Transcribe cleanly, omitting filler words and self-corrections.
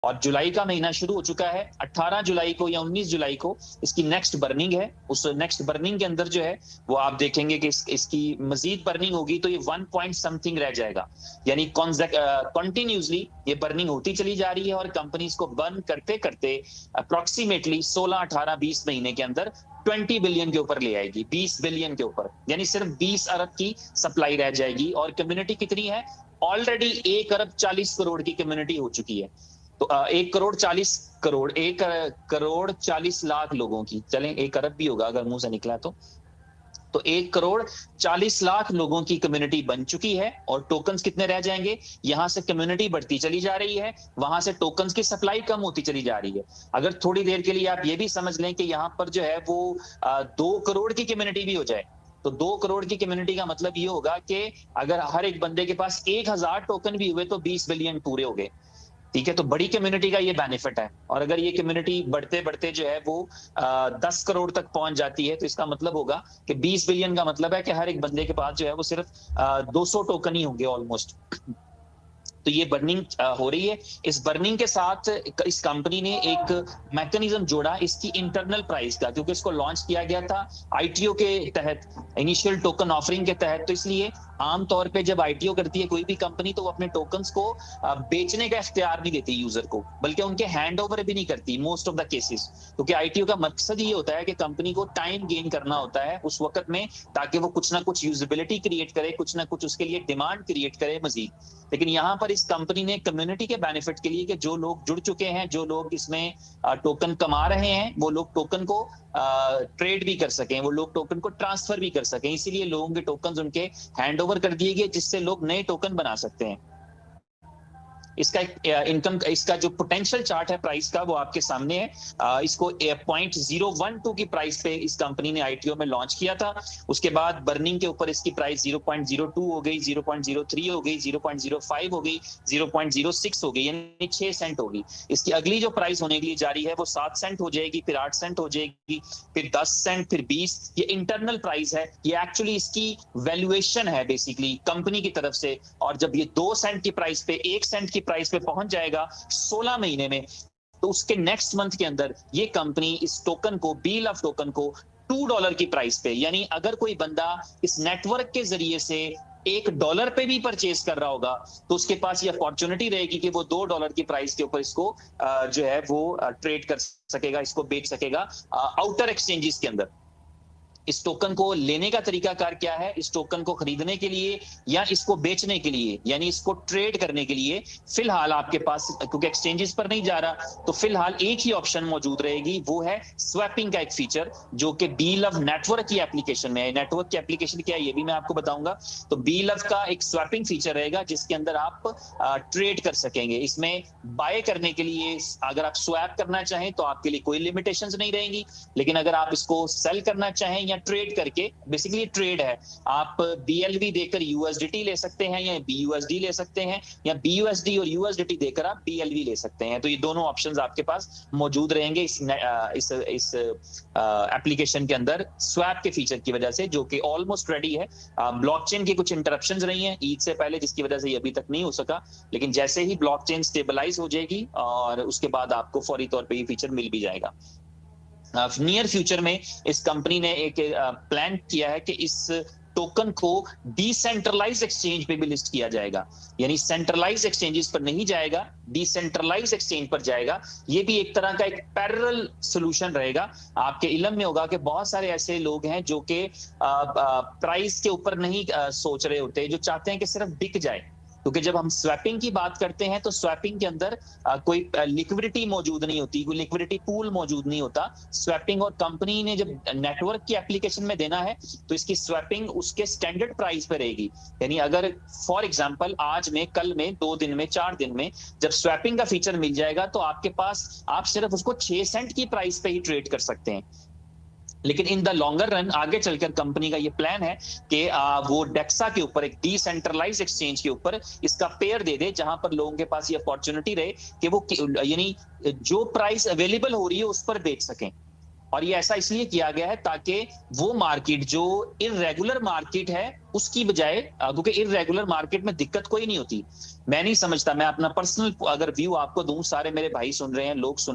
और जुलाई का महीना शुरू हो चुका है। 18 जुलाई को या 19 जुलाई को इसकी नेक्स्ट बर्निंग है। उस नेक्स्ट बर्निंग के अंदर जो है वो आप देखेंगे कि इसकी मजीद बर्निंग होगी तो ये 1 पॉइंट समथिंग रह जाएगा। यानी कंटिन्यूसली ये बर्निंग होती चली जा रही है और कंपनी इसको बर्न करते करते अप्रोक्सीमेटली 16, 18, 20 महीने के अंदर 20 बिलियन के ऊपर ले आएगी, 20 बिलियन के ऊपर, यानी सिर्फ 20 अरब की सप्लाई रह जाएगी। और कम्युनिटी कितनी है? ऑलरेडी 1 अरब 40 करोड़ की कम्युनिटी हो चुकी है। तो 1 करोड़ 40 लोगों की, चलें 1 अरब भी होगा अगर मुंह से निकला तो 1 करोड़ 40 लाख लोगों की कम्युनिटी बन चुकी है। और टोकन्स कितने रह जाएंगे? यहां से कम्युनिटी बढ़ती चली जा रही है, वहां से टोकन्स की सप्लाई कम होती चली जा रही है। अगर थोड़ी देर के लिए आप ये भी समझ लें कि यहां पर जो है वो 2 करोड़ की कम्युनिटी भी हो जाए, तो 2 करोड़ की कम्युनिटी का मतलब ये होगा कि अगर हर एक बंदे के पास 1000 टोकन भी हुए तो 20 बिलियन पूरे हो गए। ठीक है, तो बड़ी कम्युनिटी का ये बेनिफिट है। और अगर ये कम्युनिटी बढ़ते बढ़ते जो है वो 10 करोड़ तक पहुंच जाती है तो इसका मतलब होगा कि 20 बिलियन का मतलब है कि हर एक बंदे के पास जो है वो सिर्फ 200 टोकन ही होंगे ऑलमोस्ट। तो ये बर्निंग हो रही है। इस बर्निंग के साथ इस कंपनी ने एक मैकेनिज्म जोड़ा इसकी इंटरनल प्राइस का, क्योंकि इसको लॉन्च किया गया था आईटीओ के तहत, इनिशियल टोकन ऑफरिंग के तहत। तो इसलिए आमतौर पे जब आईटीओ करती है कोई भी कंपनी तो वो अपने टोकन्स को बेचने का इख्तियार नहीं देती यूजर को, बल्कि उनके हैंड ओवर भी नहीं करती मोस्ट ऑफ द केसेस। क्योंकि आईटीओ का मकसद ये होता है कि कंपनी को टाइम गेन करना होता है उस वक्त में, ताकि वो कुछ ना कुछ यूजेबिलिटी क्रिएट करे, कुछ ना कुछ उसके लिए डिमांड क्रिएट करे मजीद। लेकिन यहाँ पर इस कंपनी ने कम्युनिटी के बेनिफिट के लिए कि जो लोग जुड़ चुके हैं, जो लोग इसमें टोकन कमा रहे हैं, वो लोग टोकन को ट्रेड भी कर सकें, वो लोग टोकन को ट्रांसफर भी कर सकें, इसीलिए लोगों के टोकन उनके हैंड ओवर कर दिए गए, जिससे लोग नए टोकन बना सकते हैं। इसका इनकम, इसका जो पोटेंशियल चार्ट है प्राइस का वो आपके सामने है। इसको 0.012 की प्राइस पे इस कंपनी ने आईटीओ में लॉन्च किया था। उसके बाद बर्निंग के ऊपर इसकी प्राइस 0.02 हो गई, 0.03 हो गई, 0.05 हो गई, 0.06 हो गई, यानी 6 सेंट होगी। इसकी अगली जो प्राइस होने के लिए जा रही है वो 7 सेंट हो जाएगी, फिर 8 सेंट हो जाएगी, फिर 10 सेंट, फिर 20। ये इंटरनल प्राइस है, ये एक्चुअली इसकी वैल्यूएशन है बेसिकली कंपनी की तरफ से। और जब ये 2 सेंट की प्राइस पे 1 सेंट की प्राइस पे पहुंच जाएगा 16 महीने में, तो उसके नेक्स्ट मंथ के अंदर ये कंपनी इस टोकन को, बी लव टोकन को $2 की प्राइस पे, यानी अगर कोई बंदा इस नेटवर्क के जरिए से $1 पे भी परचेज कर रहा होगा तो उसके पास ये अपॉर्चुनिटी रहेगी कि वो $2 की प्राइस के ऊपर इसको जो है वो ट्रेड कर सकेगा, इसको बेच सकेगा आउटर एक्सचेंजेस के अंदर। इस टोकन को लेने का तरीकाकार क्या है? इस टोकन को खरीदने के लिए या इसको बेचने के लिए, यानी इसको ट्रेड करने के लिए फिलहाल आपके पास, क्योंकि एक्सचेंजेस पर नहीं जा रहा, तो फिलहाल एक ही ऑप्शन मौजूद रहेगी, वो है स्वैपिंग का एक फीचर, जो कि बी लव नेटवर्क की एप्लीकेशन में है। नेटवर्क की एप्लीकेशन क्या है ये भी मैं आपको बताऊंगा। तो बी लव का एक स्वैपिंग फीचर रहेगा जिसके अंदर आप ट्रेड कर सकेंगे। इसमें बाय करने के लिए अगर आप स्वैप करना चाहें तो आपके लिए कोई लिमिटेशंस नहीं रहेंगी, लेकिन अगर आप इसको सेल करना चाहें या ट्रेड करके, बेसिकली ट्रेड है, आप BLV देकर USDT ले सकते हैं या BUSD ले सकते हैं, या BUSD और USDT देकर आप BLV ले सकते हैं। तो ये दोनों ऑप्शंस आपके पास मौजूद रहेंगे इस एप्लीकेशन के अंदर स्वैप के फीचर की वजह से, जो कि ऑलमोस्ट रेडी है। ब्लॉकचेन की कुछ इंटरप्शंस रही हैं ईद से पहले, जिसकी वजह से ये अभी तक नहीं हो सका, लेकिन जैसे ही ब्लॉकचेन स्टेबलाइज हो जाएगी और उसके बाद आपको फौरी तौर पे ये फीचर मिल भी जाएगा। नियर फ्यूचर में इस कंपनी ने एक प्लान किया है कि इस टोकन को डिसेंट्रलाइज एक्सचेंज पे भी लिस्ट किया जाएगा, यानी सेंट्रलाइज एक्सचेंजेस पर नहीं जाएगा, डिसेंट्रलाइज एक्सचेंज पर जाएगा। ये भी एक तरह का एक पैरेलल सॉल्यूशन रहेगा। आपके इल्म में होगा कि बहुत सारे ऐसे लोग हैं जो कि प्राइस के ऊपर नहीं सोच रहे होते, जो चाहते हैं कि सिर्फ बिक जाए। क्योंकि जब हम स्वैपिंग की बात करते हैं तो स्वैपिंग के अंदर कोई लिक्विडिटी मौजूद नहीं होती, कोई लिक्विडिटी पूल मौजूद नहीं होता। स्वैपिंग, और कंपनी ने जब नेटवर्क की एप्लीकेशन में देना है तो इसकी स्वैपिंग उसके स्टैंडर्ड प्राइस पे रहेगी। यानी अगर फॉर एग्जांपल आज में, कल में, 2 दिन में, 4 दिन में जब स्वैपिंग का फीचर मिल जाएगा तो आपके पास, आप सिर्फ उसको 6 सेंट की प्राइस पे ही ट्रेड कर सकते हैं। लेकिन इन द लॉन्गर रन आगे चलकर कंपनी का ये प्लान है कि वो डेक्सा के ऊपर, एक डिसेंट्रलाइज एक्सचेंज के ऊपर इसका पेयर दे दे, जहां पर लोगों के पास ये अपॉर्चुनिटी रहे कि वो, यानी जो प्राइस अवेलेबल हो रही है उस पर बेच सकें। और ये ऐसा इसलिए किया गया है ताकि वो मार्केट जो इररेगुलर मार्केट है उसकी बजाय, क्योंकि इररेगुलर मार्केट में दिक्कत कोई नहीं होती। मैं नहीं समझता, मैं अपना पर्सनल अगर व्यू आपको दूं, सारे मेरे भाई सुन रहे हैं, लोग सुन